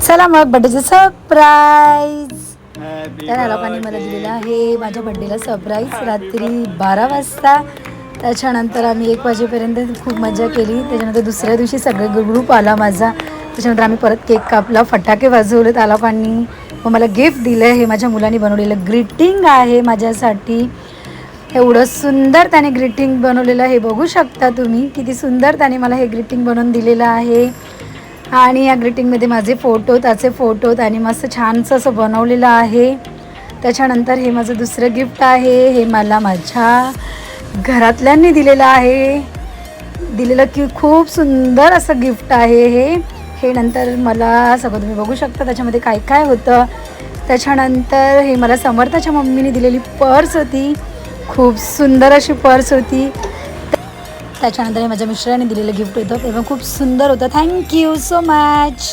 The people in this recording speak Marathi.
चला मग बर्थडेचं सरप्राईज. तर ह्या लोकांनी मला दिलेलं आहे माझ्या बर्थडेला सरप्राईज रात्री 12 वाजता. त्याच्यानंतर आम्ही 1 वाजेपर्यंत खूप मजा केली. त्याच्यानंतर दुसऱ्या दिवशी सगळे ग्रुप आला माझा. त्याच्यानंतर आम्ही परत केक कापला, फटाके वाजवले त्या लोकांनी व मला गिफ्ट दिलं. हे माझ्या मुलांनी बनवलेलं ग्रीटिंग आहे माझ्यासाठी. एवढं सुंदर त्याने ग्रीटिंग बनवलेलं हे बघू शकता तुम्ही. किती सुंदर त्याने मला हे ग्रीटिंग बनवून दिलेलं आहे. आणि या ग्रीटिंगमध्ये माझे फोटो, त्याचे फोटो त्याने मस्त छानसं असं बनवलेलं आहे. त्याच्यानंतर हे माझं दुसरं गिफ्ट आहे. हे मला माझ्या घरातल्यांनी दिलेलं आहे. की खूप सुंदर असं गिफ्ट आहे हे नंतर मला सगळं तुम्ही बघू शकता त्याच्यामध्ये काय काय होतं. त्याच्यानंतर हे मला समर्थाच्या मम्मीने दिलेली पर्स होती. खूप सुंदर अशी पर्स होती. त्याच्यानंतर हे माझ्या मिस्टरांनी दिलेलं गिफ्ट होतं ते पण खूप सुंदर होतं. Thank you so much.